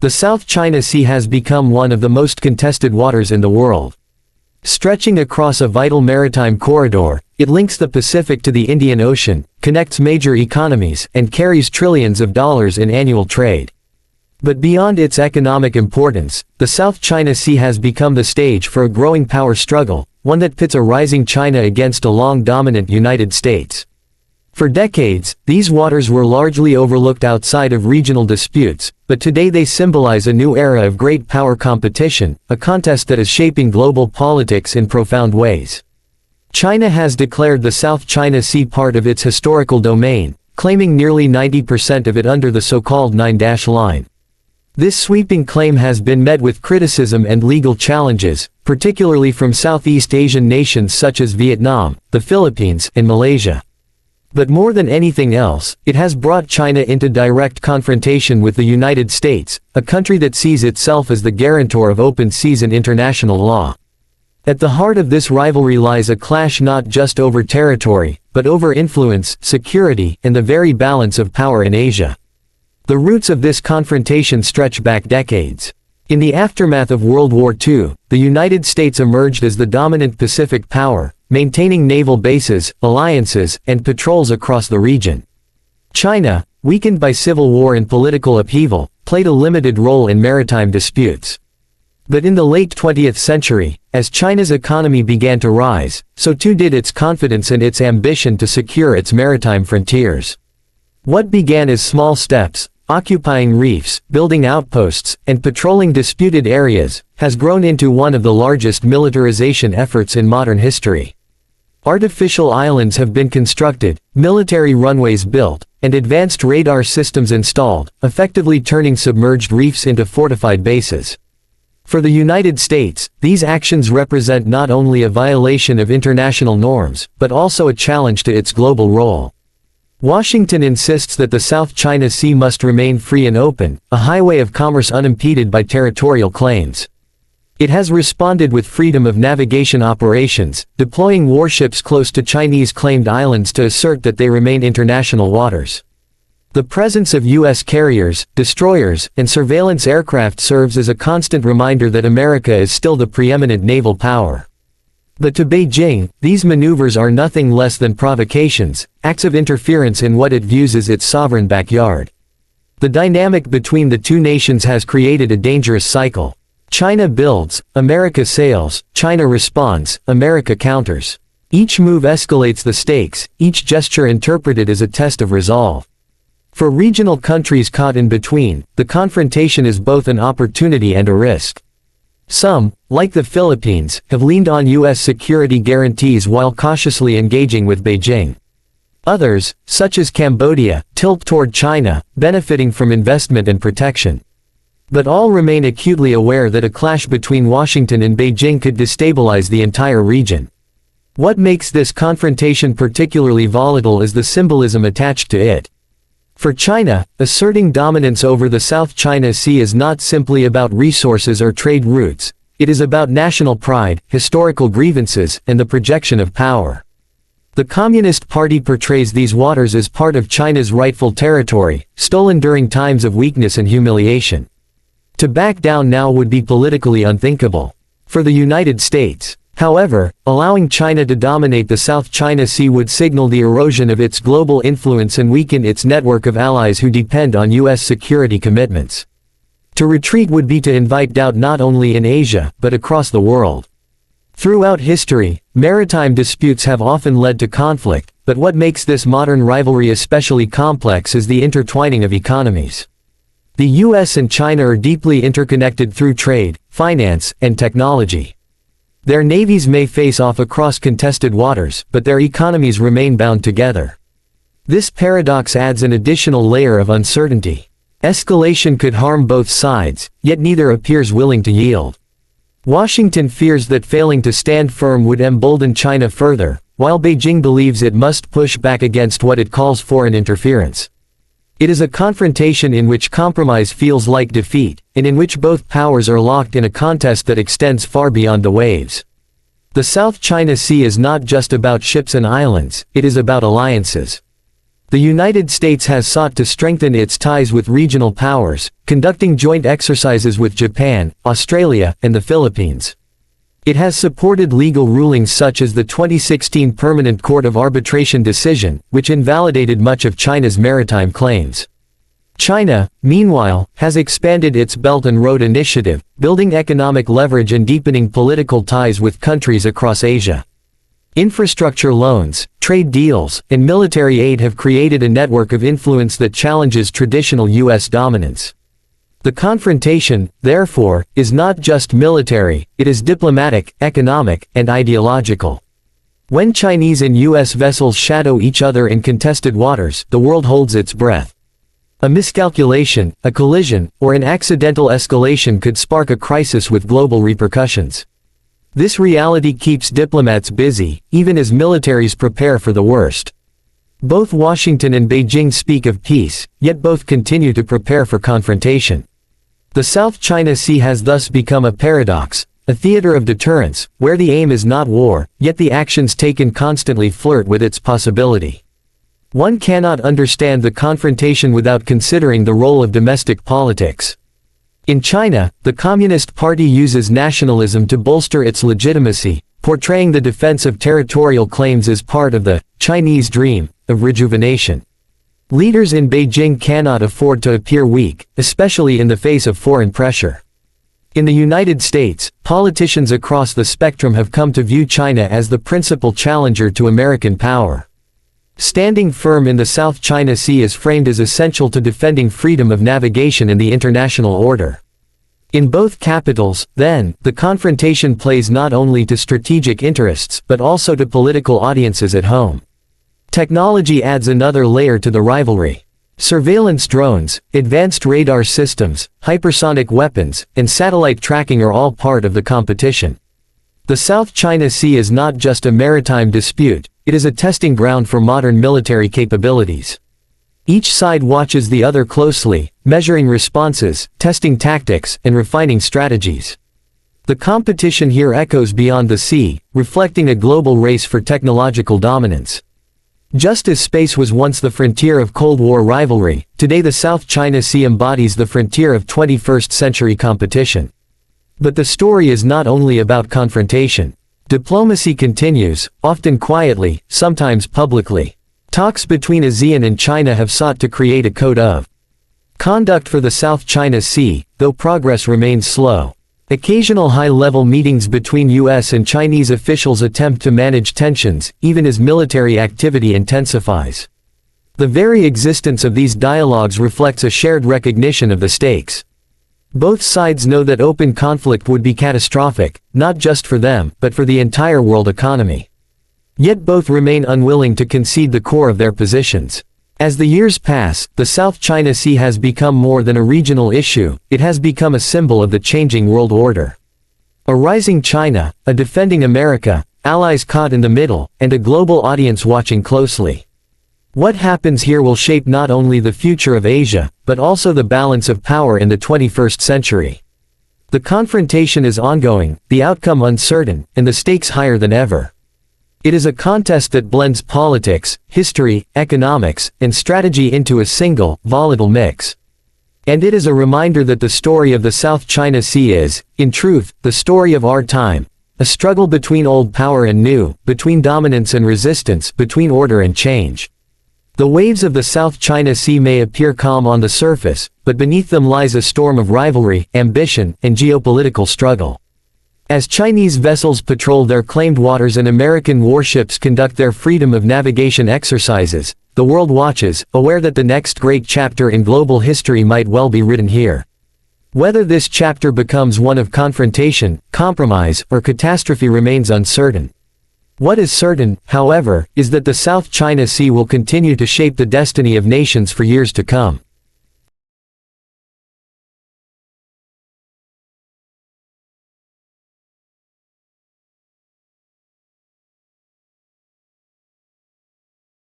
The South China Sea has become one of the most contested waters in the world. Stretching across a vital maritime corridor, it links the Pacific to the Indian Ocean, connects major economies, and carries trillions of dollars in annual trade. But beyond its economic importance, the South China Sea has become the stage for a growing power struggle, one that pits a rising China against a long-dominant United States. For decades, these waters were largely overlooked outside of regional disputes, but today they symbolize a new era of great power competition, a contest that is shaping global politics in profound ways. China has declared the South China Sea part of its historical domain, claiming nearly 90% of it under the so-called Nine-Dash Line. This sweeping claim has been met with criticism and legal challenges, particularly from Southeast Asian nations such as Vietnam, the Philippines, and Malaysia. But more than anything else, it has brought China into direct confrontation with the United States, a country that sees itself as the guarantor of open seas and international law. At the heart of this rivalry lies a clash not just over territory, but over influence, security, and the very balance of power in Asia. The roots of this confrontation stretch back decades. In the aftermath of World War II, the United States emerged as the dominant Pacific power, maintaining naval bases, alliances, and patrols across the region. China, weakened by civil war and political upheaval, played a limited role in maritime disputes. But in the late 20th century, as China's economy began to rise, so too did its confidence and its ambition to secure its maritime frontiers. What began as small steps, occupying reefs, building outposts, and patrolling disputed areas, has grown into one of the largest militarization efforts in modern history. Artificial islands have been constructed, military runways built, and advanced radar systems installed, effectively turning submerged reefs into fortified bases. For the United States, these actions represent not only a violation of international norms, but also a challenge to its global role. Washington insists that the South China Sea must remain free and open, a highway of commerce unimpeded by territorial claims. It has responded with freedom of navigation operations, deploying warships close to Chinese-claimed islands to assert that they remain international waters. The presence of U.S. carriers, destroyers, and surveillance aircraft serves as a constant reminder that America is still the preeminent naval power. But to Beijing, these maneuvers are nothing less than provocations, acts of interference in what it views as its sovereign backyard. The dynamic between the two nations has created a dangerous cycle. China builds, America sails, China responds, America counters. Each move escalates the stakes, each gesture interpreted as a test of resolve. For regional countries caught in between, the confrontation is both an opportunity and a risk. Some, like the Philippines, have leaned on U.S. security guarantees while cautiously engaging with Beijing. Others, such as Cambodia, tilt toward China, benefiting from investment and protection. But all remain acutely aware that a clash between Washington and Beijing could destabilize the entire region. What makes this confrontation particularly volatile is the symbolism attached to it. For China, asserting dominance over the South China Sea is not simply about resources or trade routes, it is about national pride, historical grievances, and the projection of power. The Communist Party portrays these waters as part of China's rightful territory, stolen during times of weakness and humiliation. To back down now would be politically unthinkable. For the United States, however, allowing China to dominate the South China Sea would signal the erosion of its global influence and weaken its network of allies who depend on U.S. security commitments. To retreat would be to invite doubt not only in Asia, but across the world. Throughout history, maritime disputes have often led to conflict, but what makes this modern rivalry especially complex is the intertwining of economies. The U.S. and China are deeply interconnected through trade, finance, and technology. Their navies may face off across contested waters, but their economies remain bound together. This paradox adds an additional layer of uncertainty. Escalation could harm both sides, yet neither appears willing to yield. Washington fears that failing to stand firm would embolden China further, while Beijing believes it must push back against what it calls foreign interference. It is a confrontation in which compromise feels like defeat, and in which both powers are locked in a contest that extends far beyond the waves. The South China Sea is not just about ships and islands, it is about alliances. The United States has sought to strengthen its ties with regional powers, conducting joint exercises with Japan, Australia, and the Philippines. It has supported legal rulings such as the 2016 Permanent Court of Arbitration decision, which invalidated much of China's maritime claims. China, meanwhile, has expanded its Belt and Road Initiative, building economic leverage and deepening political ties with countries across Asia. Infrastructure loans, trade deals, and military aid have created a network of influence that challenges traditional U.S. dominance. The confrontation, therefore, is not just military, it is diplomatic, economic, and ideological. When Chinese and U.S. vessels shadow each other in contested waters, the world holds its breath. A miscalculation, a collision, or an accidental escalation could spark a crisis with global repercussions. This reality keeps diplomats busy, even as militaries prepare for the worst. Both Washington and Beijing speak of peace, yet both continue to prepare for confrontation. The South China Sea has thus become a paradox, a theater of deterrence, where the aim is not war, yet the actions taken constantly flirt with its possibility. One cannot understand the confrontation without considering the role of domestic politics. In China, the Communist Party uses nationalism to bolster its legitimacy, portraying the defense of territorial claims as part of the Chinese dream of rejuvenation. Leaders in Beijing cannot afford to appear weak, especially in the face of foreign pressure. In the United States, politicians across the spectrum have come to view China as the principal challenger to American power. Standing firm in the South China Sea is framed as essential to defending freedom of navigation and the international order. In both capitals, then, the confrontation plays not only to strategic interests but also to political audiences at home. Technology adds another layer to the rivalry. Surveillance drones, advanced radar systems, hypersonic weapons, and satellite tracking are all part of the competition. The South China Sea is not just a maritime dispute, it is a testing ground for modern military capabilities. Each side watches the other closely, measuring responses, testing tactics, and refining strategies. The competition here echoes beyond the sea, reflecting a global race for technological dominance. Just as space was once the frontier of Cold War rivalry, today the South China Sea embodies the frontier of 21st century competition. But the story is not only about confrontation. Diplomacy continues, often quietly, sometimes publicly. Talks between ASEAN and China have sought to create a code of conduct for the South China Sea, though progress remains slow. Occasional high-level meetings between U.S. and Chinese officials attempt to manage tensions, even as military activity intensifies. The very existence of these dialogues reflects a shared recognition of the stakes. Both sides know that open conflict would be catastrophic, not just for them, but for the entire world economy. Yet both remain unwilling to concede the core of their positions. As the years pass, the South China Sea has become more than a regional issue, it has become a symbol of the changing world order. A rising China, a defending America, allies caught in the middle, and a global audience watching closely. What happens here will shape not only the future of Asia, but also the balance of power in the 21st century. The confrontation is ongoing, the outcome uncertain, and the stakes higher than ever. It is a contest that blends politics, history, economics, and strategy into a single, volatile mix. And it is a reminder that the story of the South China Sea is, in truth, the story of our time. A struggle between old power and new, between dominance and resistance, between order and change. The waves of the South China Sea may appear calm on the surface, but beneath them lies a storm of rivalry, ambition, and geopolitical struggle. As Chinese vessels patrol their claimed waters and American warships conduct their freedom of navigation exercises, the world watches, aware that the next great chapter in global history might well be written here. Whether this chapter becomes one of confrontation, compromise, or catastrophe remains uncertain. What is certain, however, is that the South China Sea will continue to shape the destiny of nations for years to come.